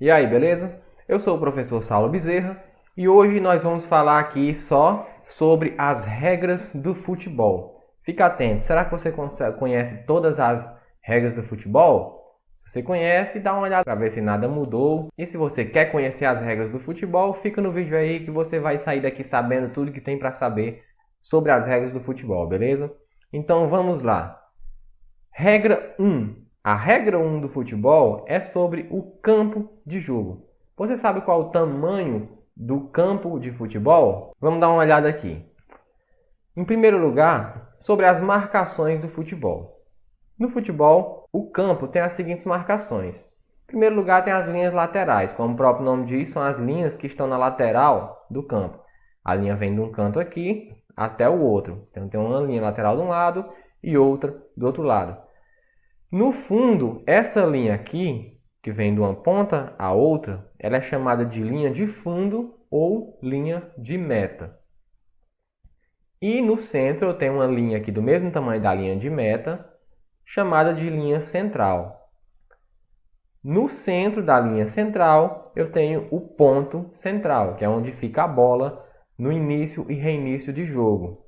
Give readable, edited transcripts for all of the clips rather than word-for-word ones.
E aí, beleza? Eu sou o professor Saulo Bezerra e hoje nós vamos falar aqui só sobre as regras do futebol. Fica atento, será que você conhece todas as regras do futebol? Se você conhece, dá uma olhada para ver se nada mudou. E se você quer conhecer as regras do futebol, fica no vídeo aí que você vai sair daqui sabendo tudo que tem para saber sobre as regras do futebol, beleza? Então vamos lá. Regra 1. A regra 1 do futebol é sobre o campo de jogo. Você sabe qual é o tamanho do campo de futebol? Vamos dar uma olhada aqui. Em primeiro lugar, sobre as marcações do futebol. No futebol, o campo tem as seguintes marcações. Em primeiro lugar, tem as linhas laterais. Como o próprio nome diz, são as linhas que estão na lateral do campo. A linha vem de um canto aqui até o outro. Então, tem uma linha lateral de um lado e outra do outro lado. No fundo, essa linha aqui, que vem de uma ponta à outra, ela é chamada de linha de fundo ou linha de meta. E no centro eu tenho uma linha aqui do mesmo tamanho da linha de meta, chamada de linha central. No centro da linha central, eu tenho o ponto central, que é onde fica a bola no início e reinício de jogo.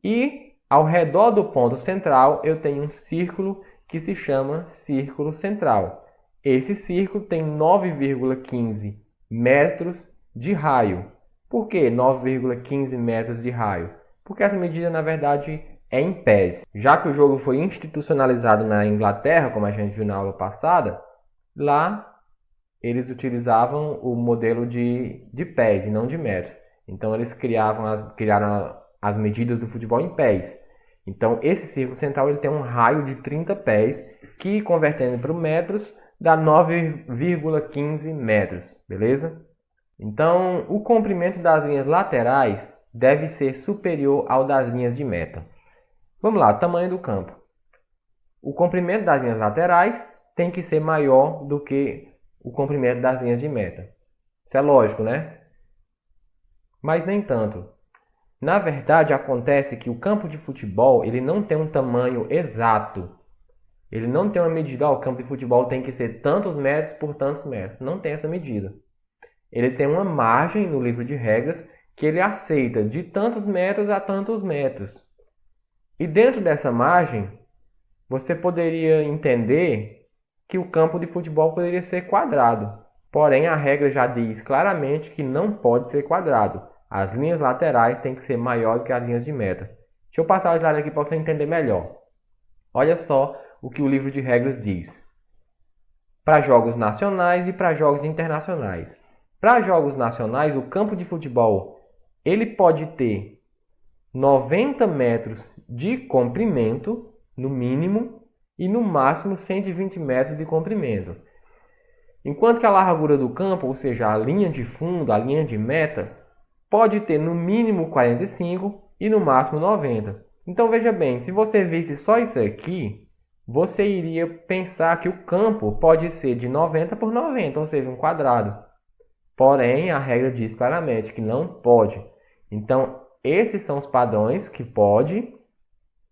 E ao redor do ponto central, eu tenho um círculo que se chama círculo central. Esse círculo tem 9,15 metros de raio. Por que 9,15 metros de raio? Porque essa medida, na verdade, é em pés. Já que o jogo foi institucionalizado na Inglaterra, como a gente viu na aula passada, lá eles utilizavam o modelo de pés e não de metros. Então, eles criaram as medidas do futebol em pés. Então, esse círculo central ele tem um raio de 30 pés, que convertendo para metros, dá 9,15 metros, beleza? Então, o comprimento das linhas laterais deve ser superior ao das linhas de meta. Vamos lá, tamanho do campo. O comprimento das linhas laterais tem que ser maior do que o comprimento das linhas de meta. Isso é lógico, né? Mas nem tanto. Na verdade, acontece que o campo de futebol ele não tem um tamanho exato. Ele não tem uma medida, o campo de futebol tem que ser tantos metros por tantos metros. Não tem essa medida. Ele tem uma margem no livro de regras que ele aceita de tantos metros a tantos metros. E dentro dessa margem, você poderia entender que o campo de futebol poderia ser quadrado. Porém, a regra já diz claramente que não pode ser quadrado. As linhas laterais têm que ser maiores do que as linhas de meta. Deixa eu passar o slide aqui para você entender melhor. Olha só o que o livro de regras diz. Para jogos nacionais e para jogos internacionais. Para jogos nacionais, o campo de futebol ele pode ter 90 metros de comprimento, no mínimo, e no máximo 120 metros de comprimento. Enquanto que a largura do campo, ou seja, a linha de fundo, a linha de meta, pode ter no mínimo 45 e no máximo 90. Então veja bem, se você visse só isso aqui, você iria pensar que o campo pode ser de 90 por 90, ou seja, um quadrado. Porém, a regra diz claramente que não pode. Então, esses são os padrões que pode,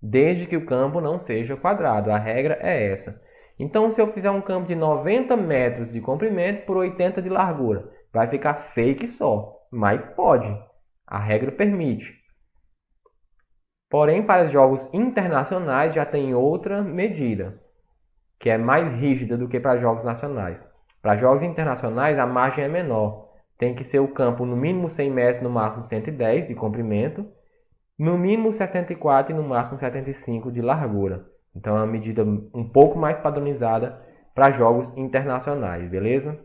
desde que o campo não seja quadrado. A regra é essa. Então, se eu fizer um campo de 90 metros de comprimento por 80 de largura, vai ficar fake só. Mas pode. A regra permite. Porém, para os jogos internacionais já tem outra medida, que é mais rígida do que para jogos nacionais. Para jogos internacionais, a margem é menor. Tem que ser o campo no mínimo 100 metros, no máximo 110 de comprimento, no mínimo 64 e no máximo 75 de largura. Então, é uma medida um pouco mais padronizada para jogos internacionais, beleza?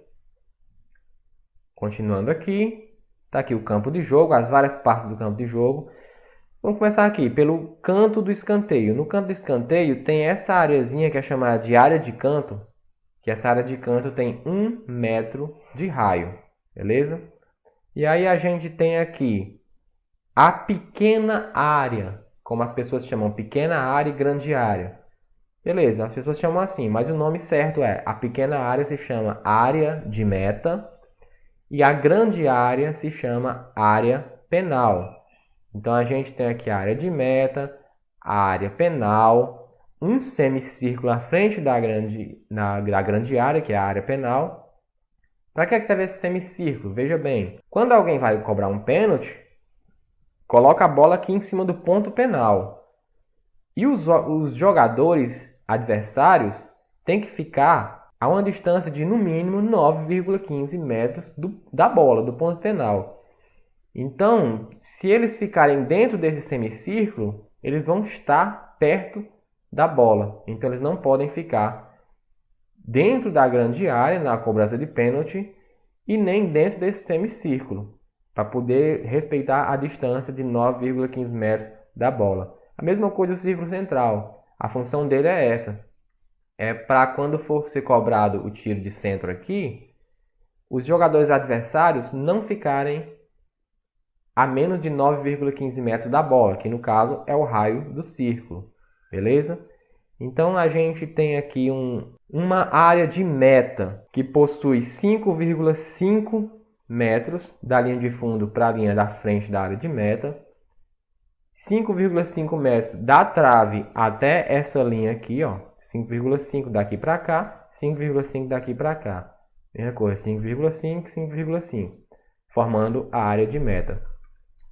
Continuando aqui. Está aqui o campo de jogo, as várias partes do campo de jogo. Vamos começar aqui pelo canto do escanteio. No canto do escanteio tem essa areazinha que é chamada de área de canto, que essa área de canto tem 1 metro de raio, beleza? E aí a gente tem aqui a pequena área, como as pessoas chamam, pequena área e grande área. Beleza, as pessoas chamam assim, mas o nome certo é, a pequena área se chama área de meta, e a grande área se chama área penal. Então, a gente tem aqui a área de meta, a área penal, um semicírculo à frente da grande área, que é a área penal, Para que serve esse semicírculo? Veja bem, quando alguém vai cobrar um pênalti, coloca a bola aqui em cima do ponto penal. E os jogadores adversários têm que ficar a uma distância de, no mínimo, 9,15 metros da bola, do ponto penal. Então, se eles ficarem dentro desse semicírculo, eles vão estar perto da bola. Então, eles não podem ficar dentro da grande área, na cobrança de pênalti, e nem dentro desse semicírculo, para poder respeitar a distância de 9,15 metros da bola. A mesma coisa do círculo central. A função dele é essa. É para quando for ser cobrado o tiro de centro aqui, os jogadores adversários não ficarem a menos de 9,15 metros da bola, que no caso é o raio do círculo. Beleza? Então a gente tem aqui uma área de meta que possui 5,5 metros da linha de fundo para a linha da frente da área de meta, 5,5 metros da trave até essa linha aqui, ó, 5,5 daqui para cá, 5,5 daqui para cá. Mesma coisa, 5,5, 5,5, formando a área de meta.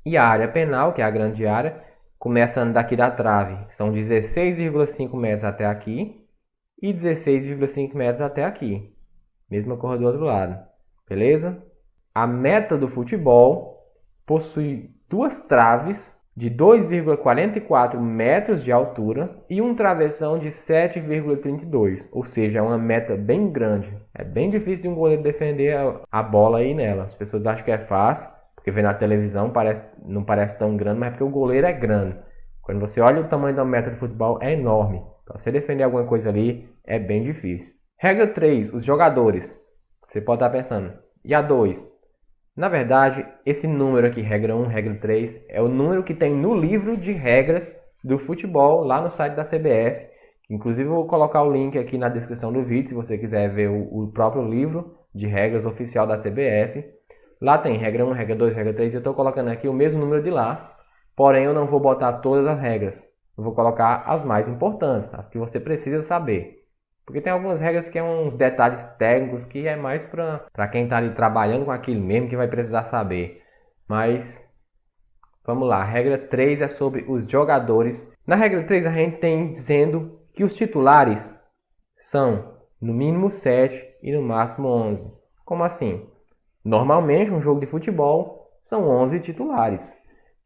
E a área penal, que é a grande área, começando daqui da trave, são 16,5 metros até aqui e 16,5 metros até aqui. Mesma coisa do outro lado. Beleza? A meta do futebol possui duas traves de 2,44 metros de altura e um travessão de 7,32. Ou seja, é uma meta bem grande. É bem difícil de um goleiro defender a bola aí nela. As pessoas acham que é fácil, porque vê na televisão não parece tão grande, mas é porque o goleiro é grande. Quando você olha o tamanho da meta de futebol, é enorme. Para você defender alguma coisa ali, é bem difícil. Regra 3, os jogadores. Você pode estar pensando, e a 2? Na verdade, esse número aqui, regra 1, regra 3, é o número que tem no livro de regras do futebol, lá no site da CBF. Inclusive, eu vou colocar o link aqui na descrição do vídeo, se você quiser ver o próprio livro de regras oficial da CBF. Lá tem regra 1, regra 2, regra 3, eu estou colocando aqui o mesmo número de lá, porém eu não vou botar todas as regras. Eu vou colocar as mais importantes, as que você precisa saber. Porque tem algumas regras que é uns detalhes técnicos que é mais para quem está ali trabalhando com aquilo mesmo que vai precisar saber. Mas, vamos lá, a regra 3 é sobre os jogadores. Na regra 3 a gente tem dizendo que os titulares são no mínimo 7 e no máximo 11. Como assim? Normalmente, um jogo de futebol são 11 titulares,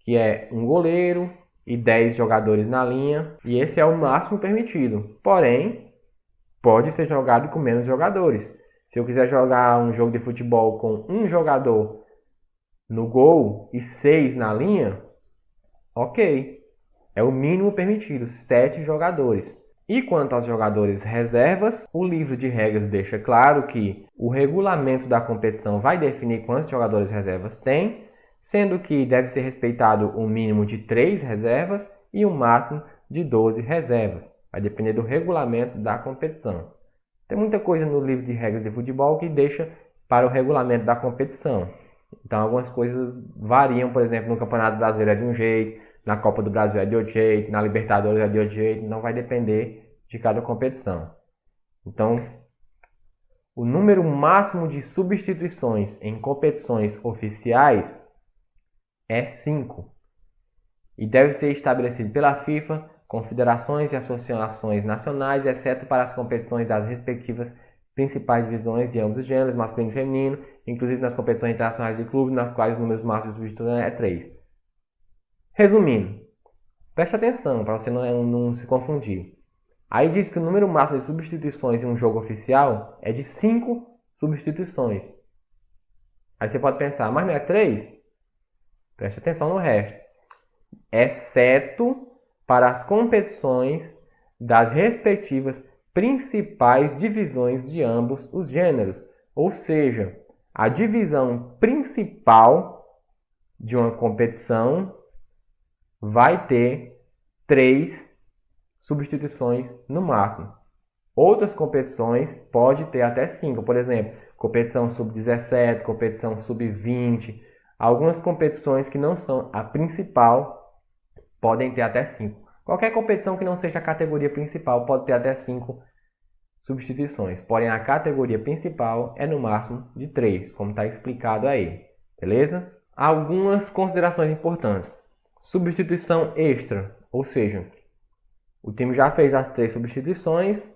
que é um goleiro e 10 jogadores na linha, e esse é o máximo permitido. Porém, pode ser jogado com menos jogadores. Se eu quiser jogar um jogo de futebol com um jogador no gol e 6 na linha, ok. É o mínimo permitido, 7 jogadores. E quanto aos jogadores reservas, o livro de regras deixa claro que o regulamento da competição vai definir quantos jogadores reservas tem, sendo que deve ser respeitado um mínimo de 3 reservas e um máximo de 12 reservas. Vai depender do regulamento da competição. Tem muita coisa no livro de regras de futebol que deixa para o regulamento da competição. Então algumas coisas variam, por exemplo, no Campeonato Brasileiro é de um jeito, na Copa do Brasil é de outro jeito, na Libertadores é de outro jeito, não vai depender de cada competição. Então, o número máximo de substituições em competições oficiais é 5 e deve ser estabelecido pela FIFA, confederações e associações nacionais, exceto para as competições das respectivas principais divisões de ambos os gêneros, masculino e feminino, inclusive nas competições internacionais de clube, nas quais os números máximos de substituições é 3. Resumindo, preste atenção para você não se confundir. Aí diz que o número máximo de substituições em um jogo oficial é de 5 substituições. Aí você pode pensar, mas não é 3? Preste atenção no resto. Exceto para as competições das respectivas principais divisões de ambos os gêneros. Ou seja, a divisão principal de uma competição vai ter 3 substituições no máximo. Outras competições pode ter até 5. Por exemplo, competição sub-17, competição sub-20. Algumas competições que não são a principal podem ter até 5. Qualquer competição que não seja a categoria principal pode ter até 5 substituições, porém a categoria principal é no máximo de 3, como está explicado aí, beleza? Algumas considerações importantes. Substituição extra, ou seja, o time já fez as 3 substituições,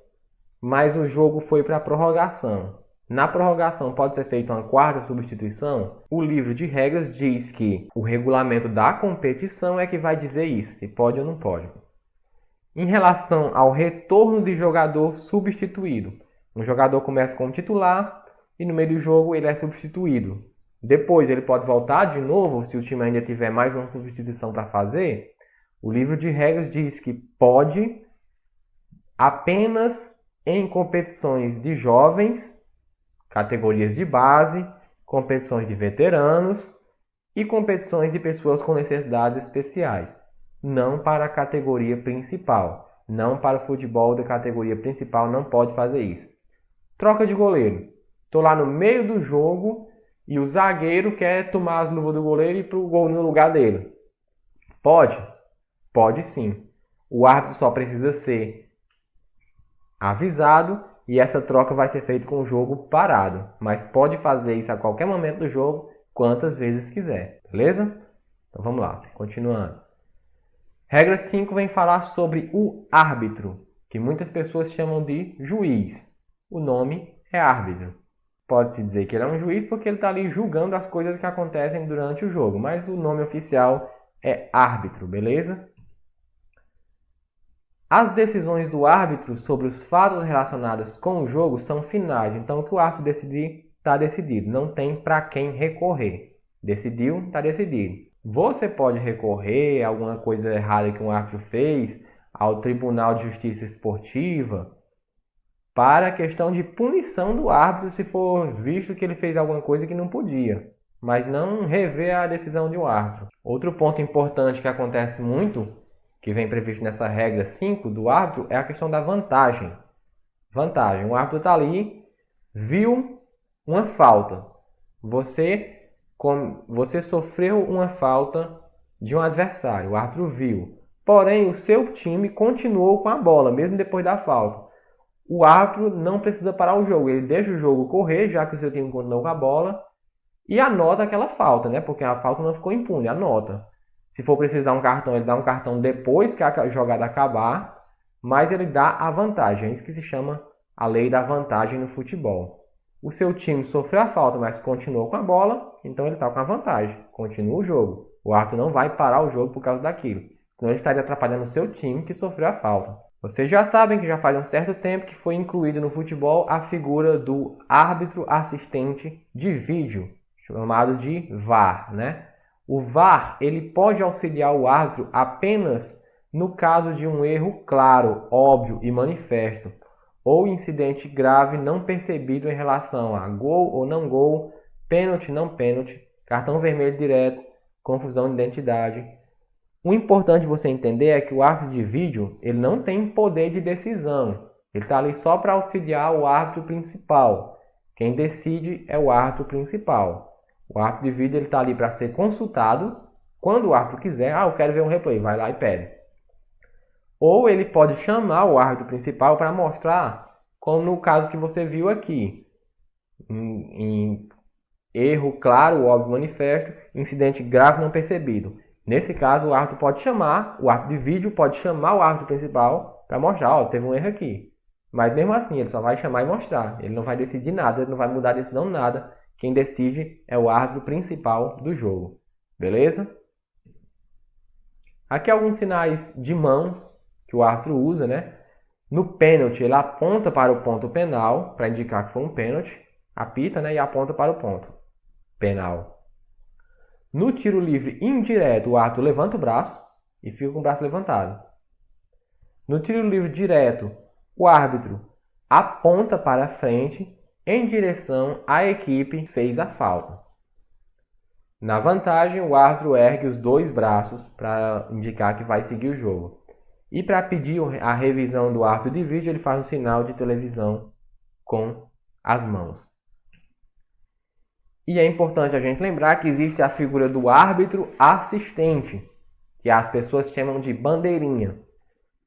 mas o jogo foi para a prorrogação. Na prorrogação pode ser feita uma 4ª substituição? O livro de regras diz que o regulamento da competição é que vai dizer isso, se pode ou não pode. Em relação ao retorno de jogador substituído, um jogador começa como titular e no meio do jogo ele é substituído. Depois ele pode voltar de novo, se o time ainda tiver mais uma substituição para fazer. O livro de regras diz que pode apenas em competições de jovens, categorias de base, competições de veteranos e competições de pessoas com necessidades especiais. Não para a categoria principal. Não para o futebol da categoria principal, não pode fazer isso. Troca de goleiro. Estou lá no meio do jogo e o zagueiro quer tomar as luvas do goleiro e ir para o gol no lugar dele. Pode? Pode sim. O árbitro só precisa ser avisado e essa troca vai ser feita com o jogo parado. Mas pode fazer isso a qualquer momento do jogo, quantas vezes quiser. Beleza? Então vamos lá, continuando. Regra 5 vem falar sobre o árbitro, que muitas pessoas chamam de juiz. O nome é árbitro. Pode-se dizer que ele é um juiz porque ele está ali julgando as coisas que acontecem durante o jogo, mas o nome oficial é árbitro, beleza? As decisões do árbitro sobre os fatos relacionados com o jogo são finais, então o que o árbitro decidir, está decidido, não tem para quem recorrer. Decidiu, está decidido. Você pode recorrer a alguma coisa errada que um árbitro fez ao Tribunal de Justiça Esportiva para a questão de punição do árbitro se for visto que ele fez alguma coisa que não podia, mas não rever a decisão de um árbitro. Outro ponto importante que acontece muito, que vem previsto nessa regra 5 do árbitro, é a questão da vantagem. Vantagem. O árbitro está ali, viu uma falta. Você sofreu uma falta de um adversário, o árbitro viu. Porém, o seu time continuou com a bola, mesmo depois da falta. O árbitro não precisa parar o jogo, ele deixa o jogo correr, já que o seu time continuou com a bola, e anota aquela falta, né? Porque a falta não ficou impune, anota. Se for preciso dar um cartão, ele dá um cartão depois que a jogada acabar, mas ele dá a vantagem. É isso que se chama a lei da vantagem no futebol. O seu time sofreu a falta, mas continuou com a bola, então ele está com a vantagem. Continua o jogo. O árbitro não vai parar o jogo por causa daquilo. Senão ele estaria atrapalhando o seu time que sofreu a falta. Vocês já sabem que já faz um certo tempo que foi incluído no futebol a figura do árbitro assistente de vídeo, chamado de VAR, né? O VAR ele pode auxiliar o árbitro apenas no caso de um erro claro, óbvio e manifesto, ou incidente grave não percebido em relação a gol ou não gol, pênalti, não pênalti, cartão vermelho direto, confusão de identidade. O importante você entender é que o árbitro de vídeo ele não tem poder de decisão. Ele está ali só para auxiliar o árbitro principal. Quem decide é o árbitro principal. O árbitro de vídeo está ali para ser consultado quando o árbitro quiser. Eu quero ver um replay, vai lá e pede. Ou ele pode chamar o árbitro principal para mostrar, como no caso que você viu aqui, em erro claro, óbvio, manifesto, incidente grave não percebido. Nesse caso, o árbitro pode chamar, o árbitro de vídeo pode chamar o árbitro principal para mostrar, teve um erro aqui. Mas mesmo assim, ele só vai chamar e mostrar. Ele não vai decidir nada, ele não vai mudar a decisão nada. Quem decide é o árbitro principal do jogo. Beleza? Aqui alguns sinais de mãos que o árbitro usa, né? No pênalti, ele aponta para o ponto penal, para indicar que foi um pênalti, apita, né? E aponta para o ponto penal. No tiro livre indireto, o árbitro levanta o braço e fica com o braço levantado. No tiro livre direto, o árbitro aponta para frente em direção à equipe que fez a falta. Na vantagem, o árbitro ergue os dois braços para indicar que vai seguir o jogo. E para pedir a revisão do árbitro de vídeo, ele faz um sinal de televisão com as mãos. E é importante a gente lembrar que existe a figura do árbitro assistente, que as pessoas chamam de bandeirinha.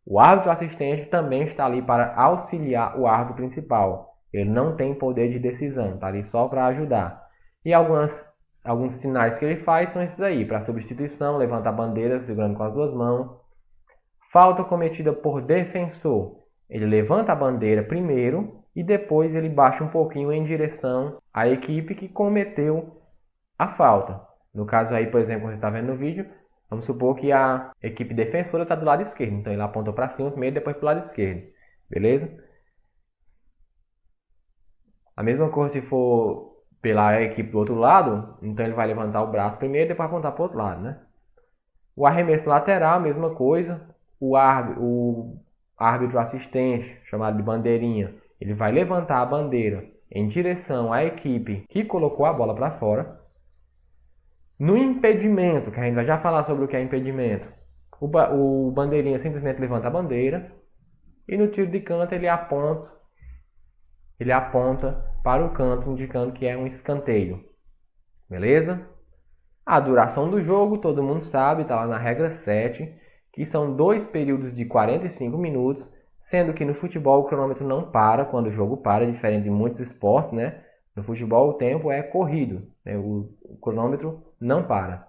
O árbitro assistente também está ali para auxiliar o árbitro principal. Ele não tem poder de decisão, está ali só para ajudar. E alguns sinais que ele faz são esses aí, para substituição, levanta a bandeira segurando com as duas mãos. Falta cometida por defensor. Ele levanta a bandeira primeiro e depois ele baixa um pouquinho em direção à equipe que cometeu a falta. No caso aí, por exemplo, você está vendo no vídeo, vamos supor que a equipe defensora está do lado esquerdo. Então ele apontou para cima primeiro, depois para o lado esquerdo. Beleza? A mesma coisa se for pela equipe do outro lado, então ele vai levantar o braço primeiro e depois apontar para o outro lado, né? O arremesso lateral, a mesma coisa. O árbitro assistente, chamado de bandeirinha, ele vai levantar a bandeira em direção à equipe que colocou a bola para fora. No impedimento, que a gente vai já falar sobre o que é impedimento, o bandeirinha simplesmente levanta a bandeira e no tiro de canto ele aponta para o canto, indicando que é um escanteio. Beleza? A duração do jogo, todo mundo sabe, está lá na regra 7, que são 2 períodos de 45 minutos, sendo que no futebol o cronômetro não para quando o jogo para, diferente de muitos esportes, né? No futebol o tempo é corrido, né? O cronômetro não para.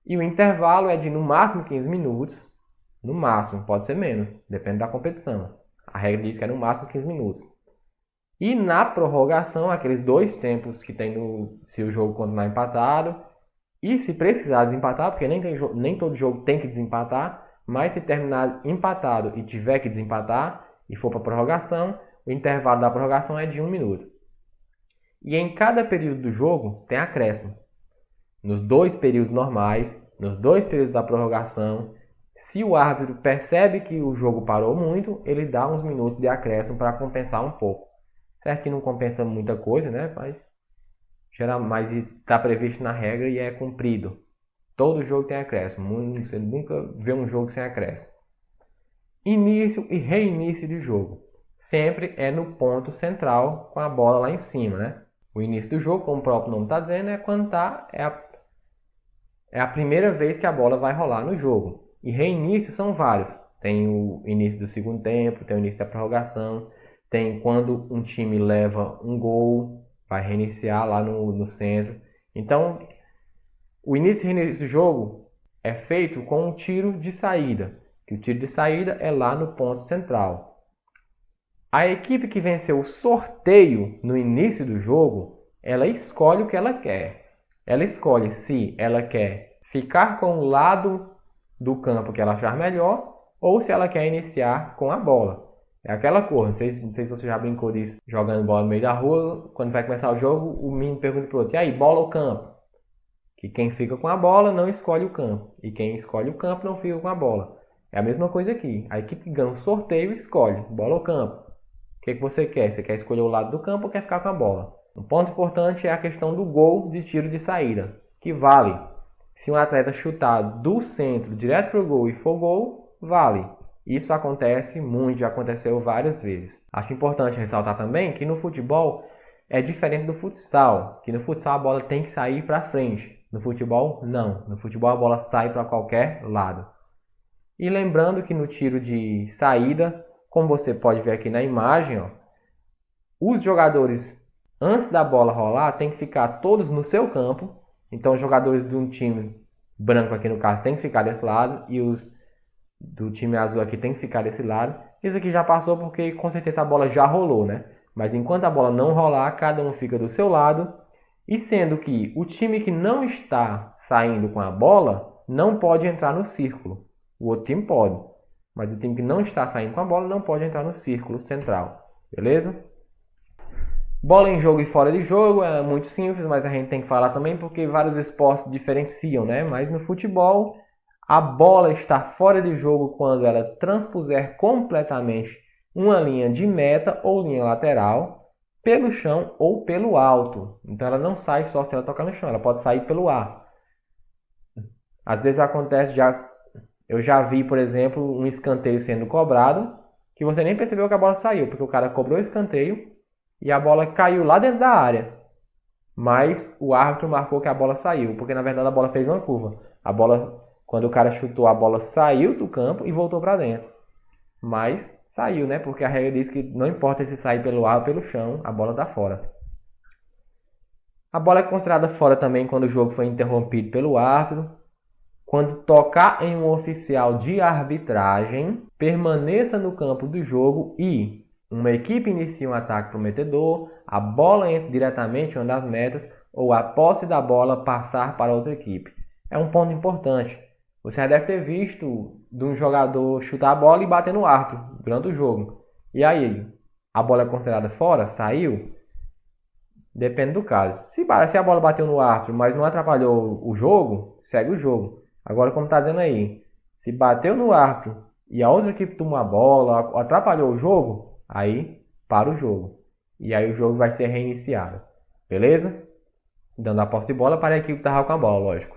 E o intervalo é de no máximo 15 minutos, no máximo, pode ser menos, depende da competição. A regra diz que é no máximo 15 minutos. E na prorrogação, aqueles 2 tempos que tem se o jogo continuar empatado, e se precisar desempatar, porque nem todo jogo tem que desempatar, mas se terminar empatado e tiver que desempatar e for para a prorrogação, o intervalo da prorrogação é de 1 minuto. E em cada período do jogo tem acréscimo. Nos 2 períodos normais, nos 2 períodos da prorrogação, se o árbitro percebe que o jogo parou muito, ele dá uns minutos de acréscimo para compensar um pouco. Certo que não compensa muita coisa, né? Mas está previsto na regra e é cumprido. Todo jogo tem acréscimo. Você nunca vê um jogo sem acréscimo. Início e reinício de jogo. Sempre é no ponto central com a bola lá em cima, né? O início do jogo, como o próprio nome está dizendo, é quando é a primeira vez que a bola vai rolar no jogo. E reinício são vários. Tem o início do segundo tempo, tem o início da prorrogação, tem quando um time leva um gol, vai reiniciar lá no centro. Então, o início e reinício do jogo é feito com um tiro de saída. Que o tiro de saída é lá no ponto central. A equipe que venceu o sorteio no início do jogo, ela escolhe o que ela quer. Ela escolhe se ela quer ficar com o lado do campo que ela achar melhor ou se ela quer iniciar com a bola. É aquela coisa, não sei se você já brincou disso, jogando bola no meio da rua, quando vai começar o jogo, o menino pergunta pro outro, e aí, bola ou campo? Que quem fica com a bola não escolhe o campo, e quem escolhe o campo não fica com a bola. É a mesma coisa aqui, a equipe que ganha o sorteio escolhe, bola ou campo. O que você quer? Você quer escolher o lado do campo ou quer ficar com a bola? Um ponto importante é a questão do gol de tiro de saída, que vale. Se um atleta chutar do centro direto para o gol e for gol, vale. Isso acontece muito, já aconteceu várias vezes. Acho importante ressaltar também que no futebol é diferente do futsal, que no futsal a bola tem que sair para frente. No futebol, não. No futebol a bola sai para qualquer lado. E lembrando que no tiro de saída, como você pode ver aqui na imagem, ó, os jogadores, antes da bola rolar, tem que ficar todos no seu campo. Então os jogadores de um time branco aqui no caso tem que ficar desse lado e os do time azul aqui tem que ficar desse lado. Isso aqui já passou porque com certeza a bola já rolou, né? Mas enquanto a bola não rolar, cada um fica do seu lado. E sendo que o time que não está saindo com a bola não pode entrar no círculo. O outro time pode. Mas o time que não está saindo com a bola não pode entrar no círculo central. Beleza? Bola em jogo e fora de jogo é muito simples, mas a gente tem que falar também porque vários esportes diferenciam, né? Mas no futebol, a bola está fora de jogo quando ela transpuser completamente uma linha de meta ou linha lateral pelo chão ou pelo alto. Então ela não sai só se ela tocar no chão, ela pode sair pelo ar. Às vezes acontece, eu já vi, por exemplo, um escanteio sendo cobrado que você nem percebeu que a bola saiu, porque o cara cobrou o escanteio e a bola caiu lá dentro da área. Mas o árbitro marcou que a bola saiu, porque na verdade a bola fez uma curva. A bola, quando o cara chutou, a bola saiu do campo e voltou para dentro. mas saiu, né? Porque a regra diz que não importa se sair pelo ar ou pelo chão, a bola está fora. A bola é considerada fora também quando o jogo foi interrompido pelo árbitro, quando tocar em um oficial de arbitragem, permaneça no campo do jogo e uma equipe inicia um ataque prometedor, a bola entra diretamente em uma das metas ou a posse da bola passar para outra equipe. É um ponto importante. Você já deve ter visto de um jogador chutar a bola e bater no árbitro durante o jogo. E aí, a bola é considerada fora? Saiu? Depende do caso. Se a bola bateu no árbitro, mas não atrapalhou o jogo, segue o jogo. Agora, como está dizendo aí, se bateu no árbitro e a outra equipe tomou a bola, atrapalhou o jogo, aí para o jogo. E aí o jogo vai ser reiniciado. Beleza? Dando a posse de bola para a equipe que estava com a bola, lógico.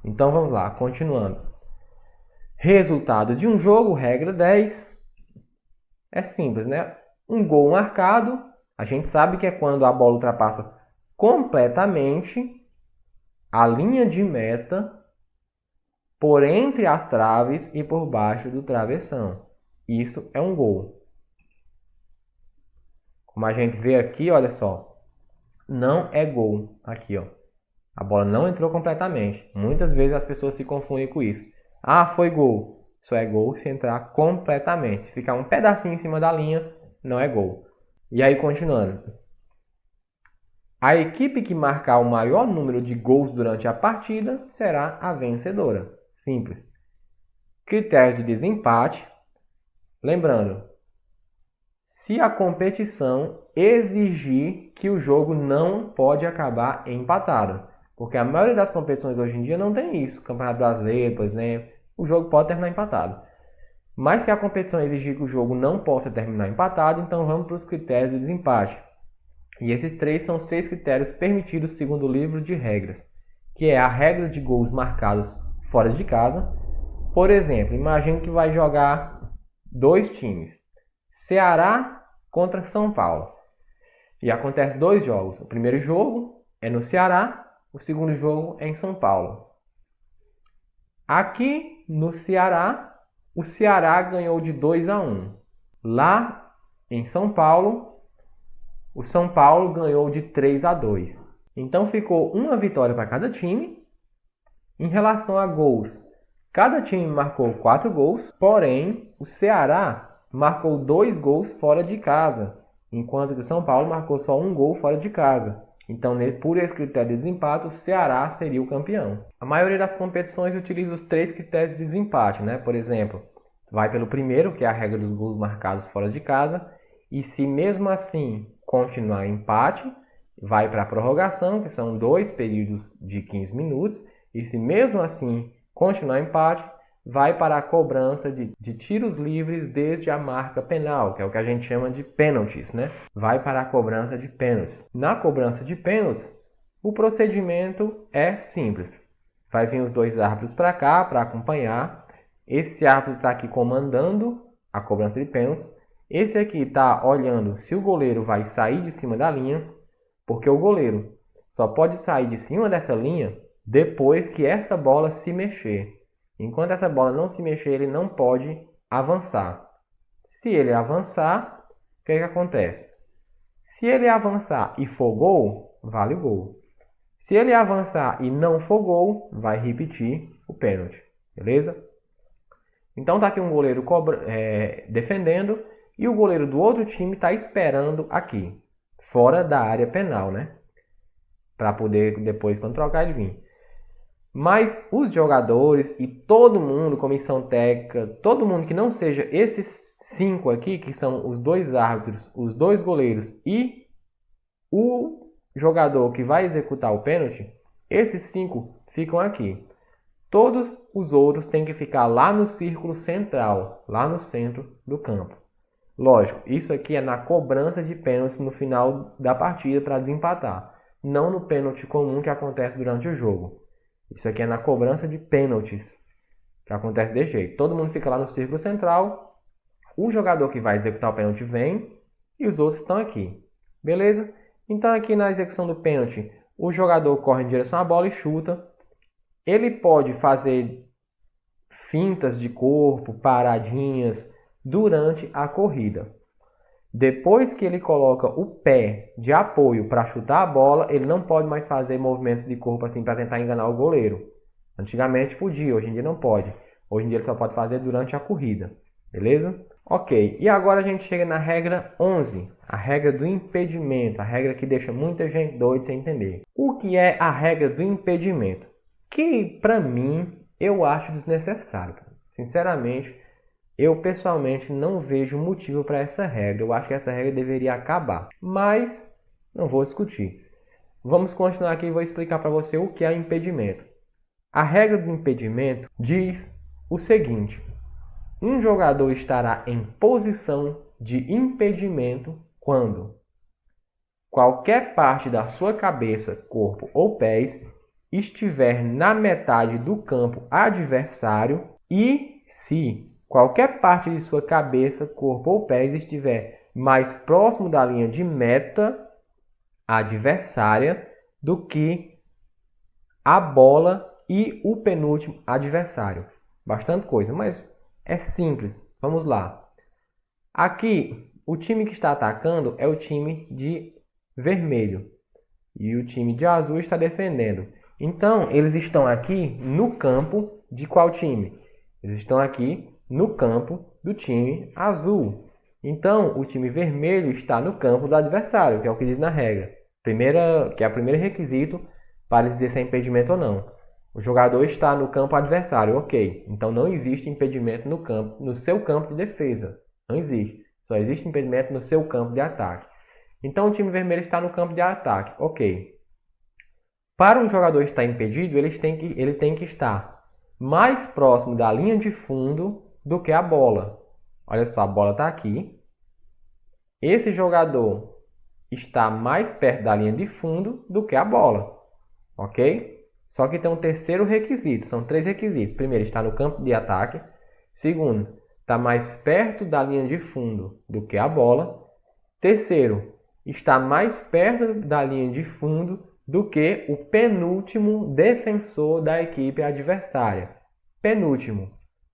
Então vamos lá, continuando. Resultado de um jogo, regra 10. É simples, né? Um gol marcado, a gente sabe que é quando a bola ultrapassa completamente a linha de meta por entre as traves e por baixo do travessão. Isso é um gol. Como a gente vê aqui, olha só. Não é gol. Aqui, ó. A bola não entrou completamente. Muitas vezes as pessoas se confundem com isso. Ah, foi gol. Só é gol se entrar completamente. Se ficar um pedacinho em cima da linha, não é gol. E aí, continuando. A equipe que marcar o maior número de gols durante a partida será a vencedora. Simples. Critério de desempate. Lembrando, se a competição exigir que o jogo não pode acabar empatado. Porque a maioria das competições hoje em dia não tem isso. Campeonato Brasileiro, por exemplo, o jogo pode terminar empatado. Mas se a competição exigir que o jogo não possa terminar empatado, então vamos para os critérios de desempate. E esses três são os 3 critérios permitidos segundo o livro de regras, que é a regra de gols marcados fora de casa. Por exemplo, imagine que vai jogar 2 times, Ceará contra São Paulo. E acontece 2 jogos. O primeiro jogo é no Ceará, o segundo jogo é em São Paulo. Aqui no Ceará, o Ceará ganhou de 2-1. Lá em São Paulo, o São Paulo ganhou de 3-2. Então ficou uma vitória para cada time. Em relação a gols, cada time marcou 4 gols, porém o Ceará marcou 2 gols fora de casa, enquanto que o São Paulo marcou só 1 gol fora de casa. Então, por esse critério de desempate, o Ceará seria o campeão. A maioria das competições utiliza os 3 critérios de desempate, né? Por exemplo, vai pelo primeiro, que é a regra dos gols marcados fora de casa, e se mesmo assim continuar empate, vai para a prorrogação, que são 2 períodos de 15 minutos, e se mesmo assim continuar empate, vai para a cobrança de tiros livres desde a marca penal, que é o que a gente chama de pênaltis, né? Vai para a cobrança de pênaltis. Na cobrança de pênaltis, o procedimento é simples. Vai vir os 2 árbitros para cá para acompanhar. Esse árbitro está aqui comandando a cobrança de pênaltis. Esse aqui está olhando se o goleiro vai sair de cima da linha, porque o goleiro só pode sair de cima dessa linha depois que essa bola se mexer. Enquanto essa bola não se mexer, ele não pode avançar. Se ele avançar, o que acontece? Se ele avançar e for gol, vale o gol. Se ele avançar e não for gol, vai repetir o pênalti. Beleza? Então tá aqui um goleiro defendendo e o goleiro do outro time está esperando aqui, fora da área penal, né? Para poder depois, quando trocar, ele vir. Mas os jogadores e todo mundo, comissão técnica, todo mundo que não seja esses 5 aqui, que são os 2 árbitros, os 2 goleiros e o jogador que vai executar o pênalti, esses 5 ficam aqui. Todos os outros têm que ficar lá no círculo central, lá no centro do campo. Lógico, isso aqui é na cobrança de pênaltis no final da partida para desempatar, não no pênalti comum que acontece durante o jogo. Isso aqui é na cobrança de pênaltis, que acontece desse jeito. Todo mundo fica lá no círculo central, o jogador que vai executar o pênalti vem e os outros estão aqui. Beleza? Então aqui na execução do pênalti, o jogador corre em direção à bola e chuta. Ele pode fazer fintas de corpo, paradinhas, durante a corrida. Depois que ele coloca o pé de apoio para chutar a bola, ele não pode mais fazer movimentos de corpo assim para tentar enganar o goleiro. Antigamente podia, hoje em dia não pode. Hoje em dia ele só pode fazer durante a corrida. Beleza? Ok, e agora a gente chega na regra 11, a regra do impedimento, a regra que deixa muita gente doida sem entender. O que é a regra do impedimento? Que, para mim, eu acho desnecessário. Sinceramente, eu pessoalmente não vejo motivo para essa regra. Eu acho que essa regra deveria acabar. Mas não vou discutir. Vamos continuar aqui e vou explicar para você o que é impedimento. A regra do impedimento diz o seguinte: um jogador estará em posição de impedimento quando qualquer parte da sua cabeça, corpo ou pés estiver na metade do campo adversário e se qualquer parte de sua cabeça, corpo ou pés estiver mais próximo da linha de meta adversária do que a bola e o penúltimo adversário. Bastante coisa, mas é simples. Vamos lá. Aqui, o time que está atacando é o time de vermelho e o time de azul está defendendo. Então, eles estão aqui no campo de qual time? Eles estão aqui no campo do time azul. Então, o time vermelho está no campo do adversário, que é o que diz na regra. Que é o primeiro requisito para dizer se é impedimento ou não. O jogador está no campo adversário, ok. Então, não existe impedimento no seu campo de defesa. Não existe. Só existe impedimento no seu campo de ataque. Então, o time vermelho está no campo de ataque, ok. Para um jogador estar impedido, ele tem que estar mais próximo da linha de fundo do que a bola. Olha só, a bola está aqui. Esse jogador está mais perto da linha de fundo do que a bola. Ok? Só que tem um terceiro requisito. São 3 requisitos. Primeiro, está no campo de ataque. Segundo, está mais perto da linha de fundo do que a bola. Terceiro, está mais perto da linha de fundo do que o penúltimo defensor da equipe adversária. Penúltimo.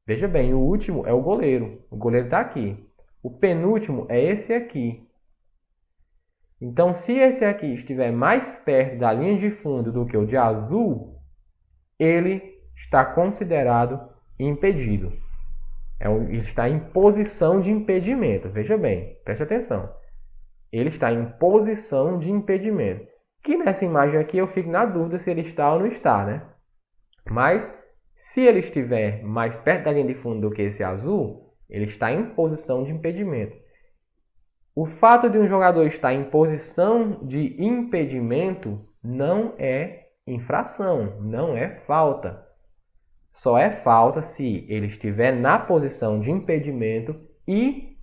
Veja bem, o último é o goleiro. O goleiro está aqui. O penúltimo é esse aqui. Então, se esse aqui estiver mais perto da linha de fundo do que o de azul, ele está considerado impedido. Ele está em posição de impedimento. Veja bem, preste atenção. Ele está em posição de impedimento. Que nessa imagem aqui eu fico na dúvida se ele está ou não está, né? Mas, se ele estiver mais perto da linha de fundo do que esse azul, ele está em posição de impedimento. O fato de um jogador estar em posição de impedimento não é infração, não é falta. Só é falta se ele estiver na posição de impedimento e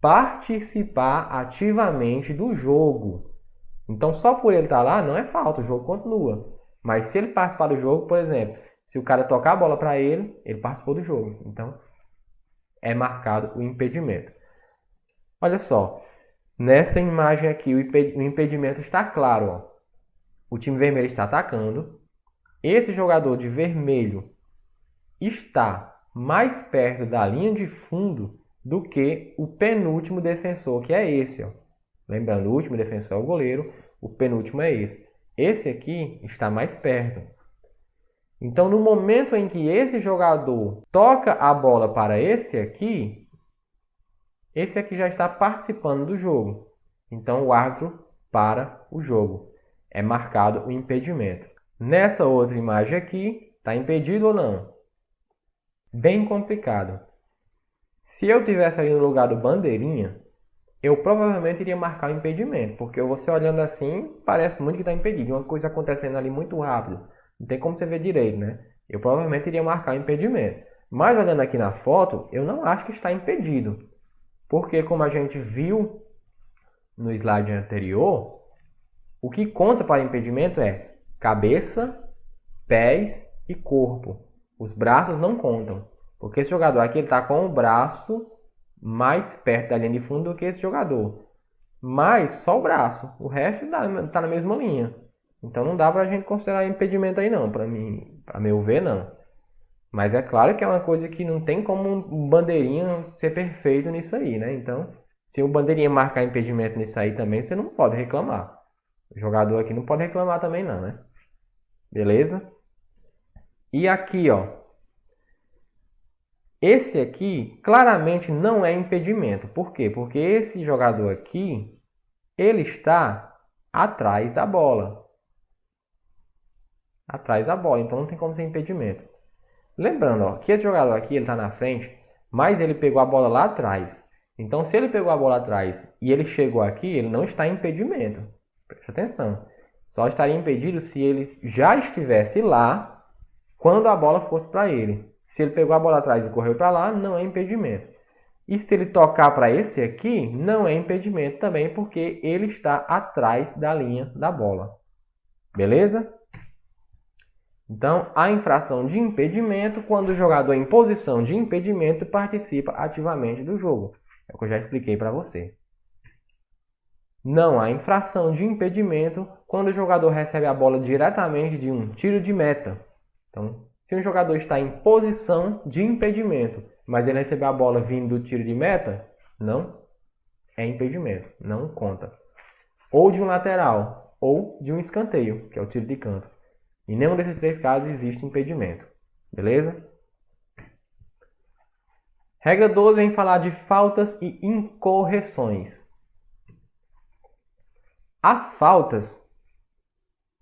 participar ativamente do jogo. Então, só por ele estar lá não é falta, o jogo continua. Mas se ele participar do jogo, por exemplo, se o cara tocar a bola para ele, ele participou do jogo. Então, é marcado o impedimento. Olha só, nessa imagem aqui o impedimento está claro. Ó. O time vermelho está atacando. Esse jogador de vermelho está mais perto da linha de fundo do que o penúltimo defensor, que é esse. Ó. Lembrando, o último defensor é o goleiro, o penúltimo é esse. Esse aqui está mais perto. Então, no momento em que esse jogador toca a bola para esse aqui já está participando do jogo. Então, o árbitro para o jogo. É marcado o impedimento. Nessa outra imagem aqui, está impedido ou não? Bem complicado. Se eu tivesse ali no lugar do bandeirinha, eu provavelmente iria marcar o impedimento, porque você olhando assim, parece muito que está impedido. Uma coisa acontecendo ali muito rápido. Não tem como você ver direito, né? Eu provavelmente iria marcar o impedimento. Mas olhando aqui na foto, eu não acho que está impedido. Porque como a gente viu no slide anterior, o que conta para impedimento é cabeça, pés e corpo. Os braços não contam. Porque esse jogador aqui está com o braço mais perto da linha de fundo do que esse jogador. Mas só o braço. O resto está na mesma linha. Então não dá para a gente considerar impedimento aí não. Para meu ver, não. Mas é claro que é uma coisa que não tem como um bandeirinha ser perfeito nisso aí, né? Então, se o bandeirinha marcar impedimento nisso aí também, você não pode reclamar. O jogador aqui não pode reclamar também não, né? Beleza? E aqui, ó. Esse aqui claramente não é impedimento. Por quê? Porque esse jogador aqui, ele está atrás da bola. Atrás da bola, então não tem como ser impedimento. Lembrando, ó, que esse jogador aqui, ele está na frente, mas ele pegou a bola lá atrás. Então, se ele pegou a bola atrás e ele chegou aqui, ele não está em impedimento. Preste atenção. Só estaria impedido se ele já estivesse lá quando a bola fosse para ele. Se ele pegou a bola atrás e correu para lá, não é impedimento. E se ele tocar para esse aqui, não é impedimento também, porque ele está atrás da linha da bola. Beleza? Então, a infração de impedimento quando o jogador em posição de impedimento participa ativamente do jogo. É o que eu já expliquei para você. Não há infração de impedimento quando o jogador recebe a bola diretamente de um tiro de meta. Então, se um jogador está em posição de impedimento, mas ele recebeu a bola vindo do tiro de meta, não é impedimento, não conta. Ou de um lateral, ou de um escanteio, que é o tiro de canto. Em nenhum desses três casos existe impedimento. Beleza? Regra 12 vem falar de faltas e incorreções. As faltas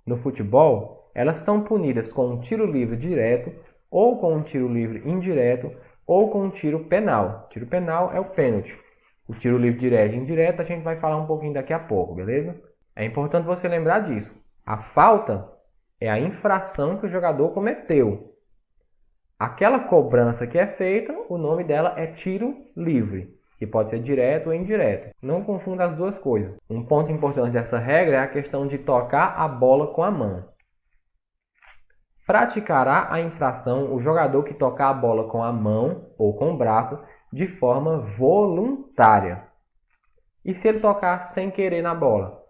no futebol, elas são punidas com um tiro livre direto, ou com um tiro livre indireto, ou com um tiro penal. O tiro penal é o pênalti. O tiro livre direto e indireto a gente vai falar um pouquinho daqui a pouco, beleza? É importante você lembrar disso. A falta é a infração que o jogador cometeu. Aquela cobrança que é feita, o nome dela é tiro livre, que pode ser direto ou indireto. Não confunda as duas coisas. Um ponto importante dessa regra é a questão de tocar a bola com a mão. Praticará a infração o jogador que tocar a bola com a mão ou com o braço de forma voluntária. E se ele tocar sem querer na bola?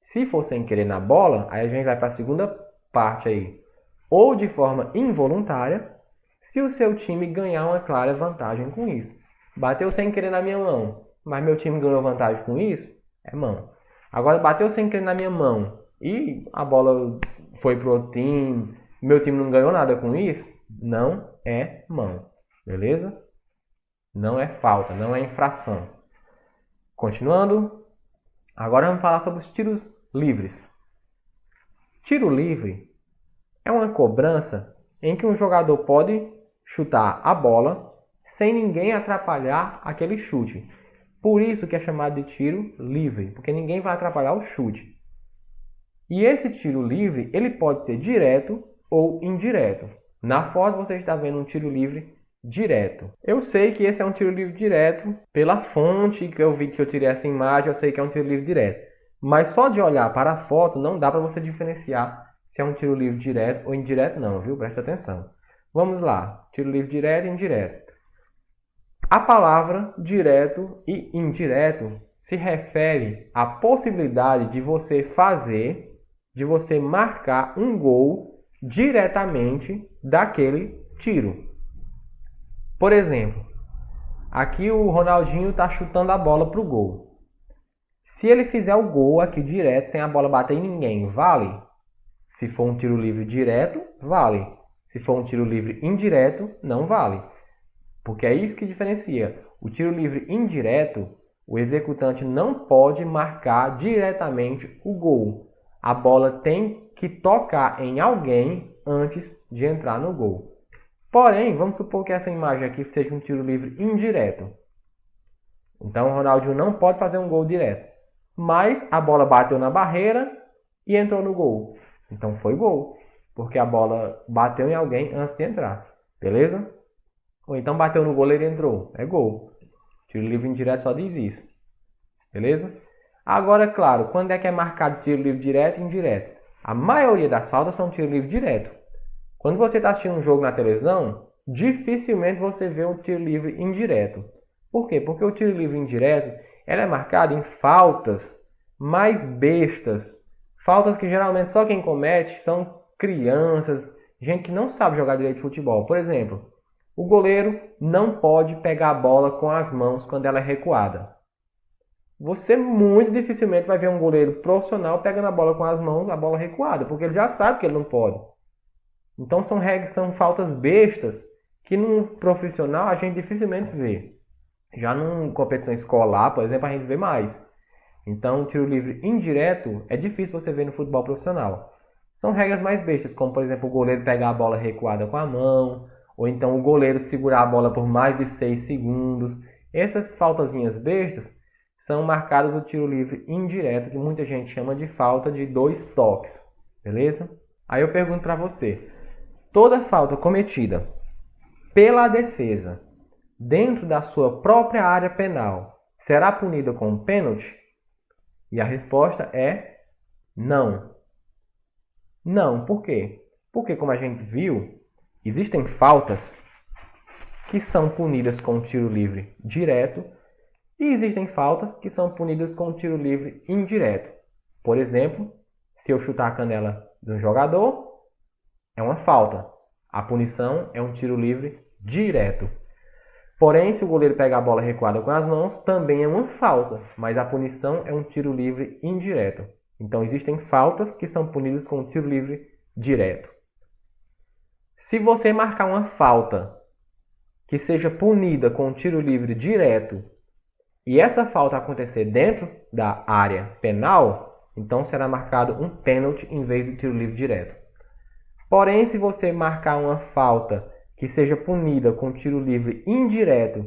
Se for sem querer na bola, aí a gente vai para a segunda parte aí. Ou de forma involuntária, se o seu time ganhar uma clara vantagem com isso. Bateu sem querer na minha mão, mas meu time ganhou vantagem com isso, é mão. Agora bateu sem querer na minha mão e a bola foi pro outro time, meu time não ganhou nada com isso, não é mão. Beleza? Não é falta, não é infração. Continuando, agora vamos falar sobre os tiros livres. Tiro livre é uma cobrança em que um jogador pode chutar a bola sem ninguém atrapalhar aquele chute. Por isso que é chamado de tiro livre, porque ninguém vai atrapalhar o chute. E esse tiro livre, ele pode ser direto ou indireto. Na foto você está vendo um tiro livre direto. Eu sei que esse é um tiro livre direto, pela fonte que eu vi que eu tirei essa imagem, eu sei que é um tiro livre direto. Mas só de olhar para a foto não dá para você diferenciar se é um tiro livre direto ou indireto não, viu? Presta atenção. Vamos lá, tiro livre direto e indireto. A palavra direto e indireto se refere à possibilidade de você fazer, de você marcar um gol diretamente daquele tiro. Por exemplo, aqui o Ronaldinho está chutando a bola para o gol. Se ele fizer o gol aqui direto, sem a bola bater em ninguém, vale? Se for um tiro livre direto, vale. Se for um tiro livre indireto, não vale. Porque é isso que diferencia. O tiro livre indireto, o executante não pode marcar diretamente o gol. A bola tem que tocar em alguém antes de entrar no gol. Porém, vamos supor que essa imagem aqui seja um tiro livre indireto. Então o Ronaldinho não pode fazer um gol direto. Mas a bola bateu na barreira e entrou no gol. Então foi gol, porque a bola bateu em alguém antes de entrar. Beleza? Ou então bateu no goleiro e entrou. É gol. Tiro livre indireto só diz isso. Beleza? Agora, claro, quando é que é marcado tiro livre direto e indireto? A maioria das faltas são tiro livre direto. Quando você está assistindo um jogo na televisão, dificilmente você vê um tiro livre indireto. Por quê? Porque o tiro livre indireto ela é marcado em faltas mais bestas. Faltas que geralmente só quem comete são crianças gente que não sabe jogar direito de futebol. Por exemplo, o goleiro não pode pegar a bola com as mãos quando ela é recuada. Você muito dificilmente vai ver um goleiro profissional pegando a bola com as mãos, a bola recuada, porque ele já sabe que ele não pode. Então são regras, são faltas bestas que num profissional a gente dificilmente vê. Já numa competição escolar, por exemplo, a gente vê mais. Então, o tiro livre indireto é difícil você ver no futebol profissional. São regras mais bestas, como por exemplo o goleiro pegar a bola recuada com a mão, ou então o goleiro segurar a bola por mais de 6 segundos. Essas faltazinhas bestas são marcadas no tiro livre indireto, que muita gente chama de falta de 2 toques, beleza? Aí eu pergunto para você, toda falta cometida pela defesa dentro da sua própria área penal será punida com pênalti? E a resposta é não. Não, por quê? Porque, como a gente viu, existem faltas que são punidas com tiro livre direto e existem faltas que são punidas com tiro livre indireto. Por exemplo, se eu chutar a canela de um jogador, é uma falta. A punição é um tiro livre direto. Porém, se o goleiro pegar a bola recuada com as mãos, também é uma falta, mas a punição é um tiro livre indireto. Então, existem faltas que são punidas com tiro livre direto. Se você marcar uma falta que seja punida com tiro livre direto e essa falta acontecer dentro da área penal, então será marcado um pênalti em vez do tiro livre direto. Porém, se você marcar uma falta que seja punida com tiro livre indireto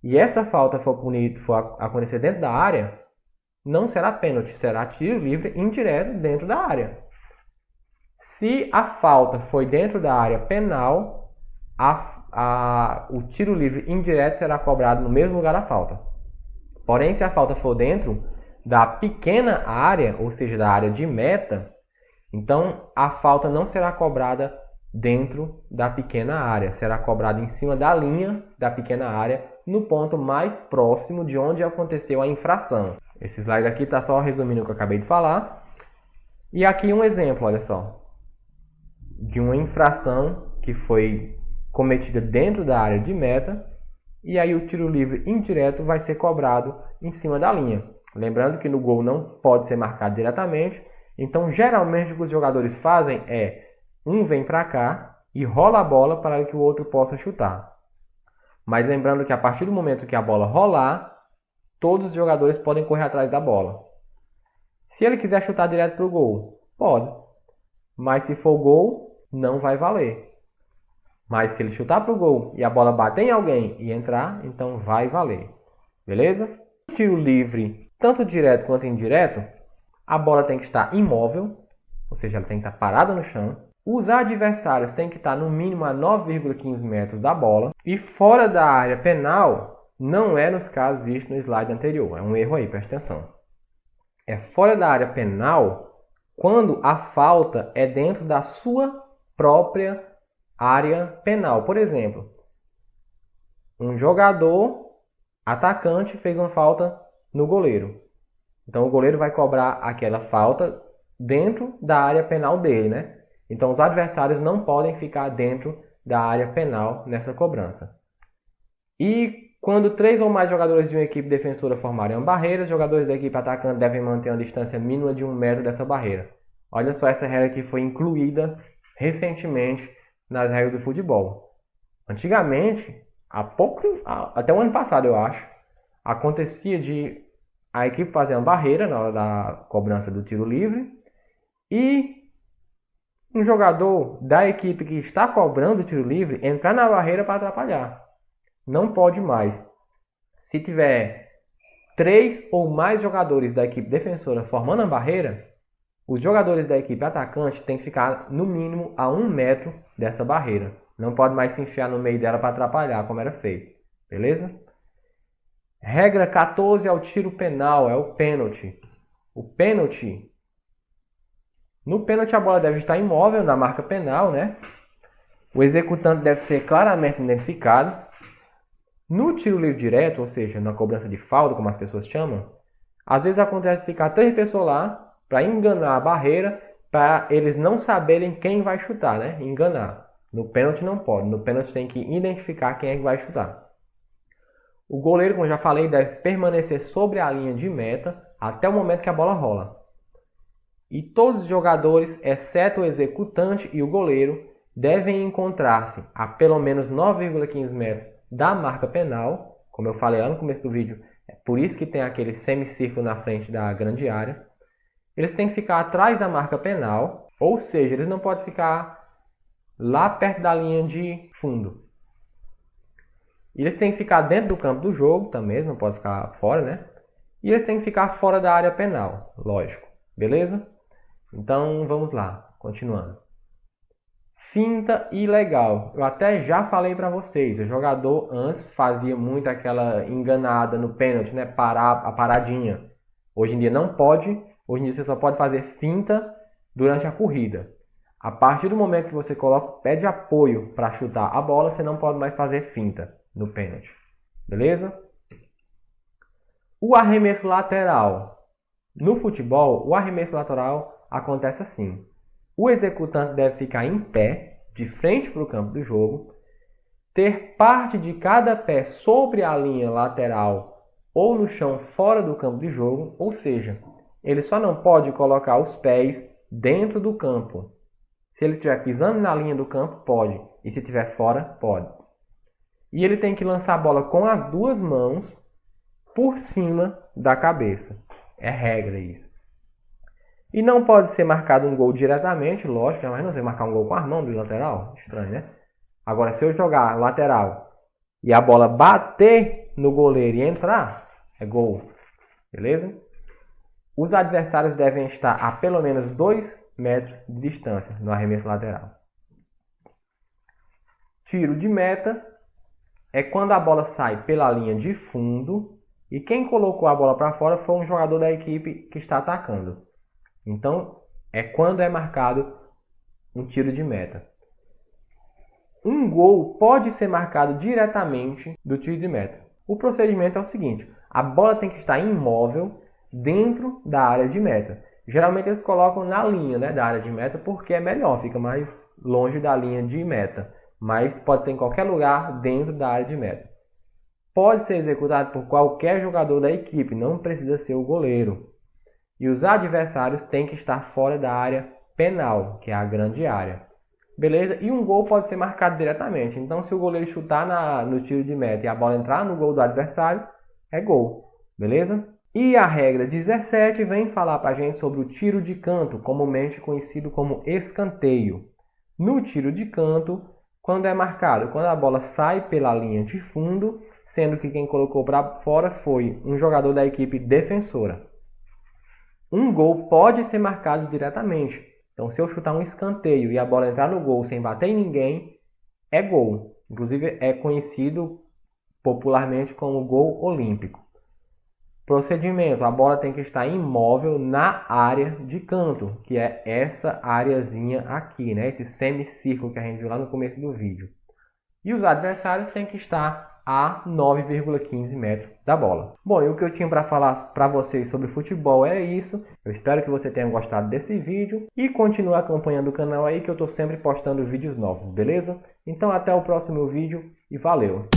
e essa falta for acontecer dentro da área, não será pênalti, será tiro livre indireto dentro da área. Se a falta foi dentro da área penal, o tiro livre indireto será cobrado no mesmo lugar da falta. Porém, se a falta for dentro da pequena área, ou seja, da área de meta, então a falta não será cobrada dentro da pequena área, será cobrada em cima da linha da pequena área, no ponto mais próximo de onde aconteceu a infração. Esse slide aqui está só resumindo o que eu acabei de falar. E aqui um exemplo, olha só, de uma infração que foi cometida dentro da área de meta, e aí o tiro livre indireto vai ser cobrado em cima da linha. Lembrando que no gol não pode ser marcado diretamente, então geralmente o que os jogadores fazem é um vem para cá e rola a bola para que o outro possa chutar. Mas lembrando que a partir do momento que a bola rolar, todos os jogadores podem correr atrás da bola. Se ele quiser chutar direto para o gol, pode. Mas se for gol, não vai valer. Mas se ele chutar para o gol e a bola bater em alguém e entrar, então vai valer. Beleza? Tiro livre, tanto direto quanto indireto, a bola tem que estar imóvel, ou seja, ela tem que estar parada no chão. Os adversários têm que estar no mínimo a 9,15 metros da bola. E fora da área penal, não é nos casos vistos no slide anterior. É um erro aí, presta atenção. É fora da área penal quando a falta é dentro da sua própria área penal. Por exemplo, um jogador atacante fez uma falta no goleiro. Então o goleiro vai cobrar aquela falta dentro da área penal dele, né? Então os adversários não podem ficar dentro da área penal nessa cobrança. E quando 3 ou mais jogadores de uma equipe defensora formarem uma barreira, os jogadores da equipe atacante devem manter uma distância mínima de 1 metro dessa barreira. Olha só essa regra que foi incluída recentemente nas regras do futebol. Antigamente, até o ano passado eu acho, acontecia de a equipe fazer uma barreira na hora da cobrança do tiro livre e um jogador da equipe que está cobrando o tiro livre entrar na barreira para atrapalhar. Não pode mais. Se tiver 3 ou mais jogadores da equipe defensora formando a barreira, os jogadores da equipe atacante têm que ficar no mínimo a 1 metro dessa barreira. Não pode mais se enfiar no meio dela para atrapalhar, como era feito. Beleza? Regra 14 é o tiro penal, é o pênalti. O pênalti, no pênalti a bola deve estar imóvel na marca penal, né? O executante deve ser claramente identificado. No tiro livre direto, ou seja, na cobrança de falta, como as pessoas chamam, às vezes acontece ficar 3 pessoas lá para enganar a barreira para eles não saberem quem vai chutar, né? Enganar. No pênalti não pode. No pênalti tem que identificar quem é que vai chutar. O goleiro, como eu já falei, deve permanecer sobre a linha de meta até o momento que a bola rola. E todos os jogadores, exceto o executante e o goleiro, devem encontrar-se a pelo menos 9,15 metros da marca penal. Como eu falei lá no começo do vídeo, é por isso que tem aquele semicírculo na frente da grande área. Eles têm que ficar atrás da marca penal, ou seja, eles não podem ficar lá perto da linha de fundo. E eles têm que ficar dentro do campo do jogo também, eles não podem ficar fora, né? E eles têm que ficar fora da área penal, lógico. Beleza? Então, vamos lá, continuando. Finta ilegal. Eu até já falei para vocês, o jogador antes fazia muito aquela enganada no pênalti, né? A paradinha. Hoje em dia não pode, hoje em dia você só pode fazer finta durante a corrida. A partir do momento que você pede apoio para chutar a bola, você não pode mais fazer finta no pênalti. Beleza? O arremesso lateral. No futebol, o arremesso lateral acontece assim. O executante deve ficar em pé, de frente para o campo do jogo, ter parte de cada pé sobre a linha lateral ou no chão fora do campo de jogo, ou seja, ele só não pode colocar os pés dentro do campo. Se ele estiver pisando na linha do campo, pode. E se estiver fora, pode. E ele tem que lançar a bola com as duas mãos por cima da cabeça. É regra isso. E não pode ser marcado um gol diretamente, lógico, mas não sei marcar um gol com as mãos do lateral. Estranho, né? Agora, se eu jogar lateral e a bola bater no goleiro e entrar, é gol. Beleza? Os adversários devem estar a pelo menos 2 metros de distância no arremesso lateral. Tiro de meta é quando a bola sai pela linha de fundo e quem colocou a bola para fora foi um jogador da equipe que está atacando. Então, é quando é marcado um tiro de meta. Um gol pode ser marcado diretamente do tiro de meta. O procedimento é o seguinte: a bola tem que estar imóvel dentro da área de meta. Geralmente eles colocam na linha, né, da área de meta porque é melhor, fica mais longe da linha de meta. Mas pode ser em qualquer lugar dentro da área de meta. Pode ser executado por qualquer jogador da equipe, não precisa ser o goleiro. E os adversários têm que estar fora da área penal, que é a grande área. Beleza? E um gol pode ser marcado diretamente. Então, se o goleiro chutar no tiro de meta e a bola entrar no gol do adversário, é gol. Beleza? E a regra 17 vem falar para a gente sobre o tiro de canto, comumente conhecido como escanteio. No tiro de canto, quando é marcado? Quando a bola sai pela linha de fundo, sendo que quem colocou para fora foi um jogador da equipe defensora. Um gol pode ser marcado diretamente. Então, se eu chutar um escanteio e a bola entrar no gol sem bater em ninguém, é gol. Inclusive, é conhecido popularmente como gol olímpico. Procedimento: a bola tem que estar imóvel na área de canto, que é essa areazinha aqui, né? Esse semicírculo que a gente viu lá no começo do vídeo. E os adversários têm que estar a 9,15 metros da bola. Bom, e o que eu tinha para falar para vocês sobre futebol é isso. Eu espero que você tenha gostado desse vídeo e continue acompanhando o canal aí que eu estou sempre postando vídeos novos, beleza? Então até o próximo vídeo e valeu!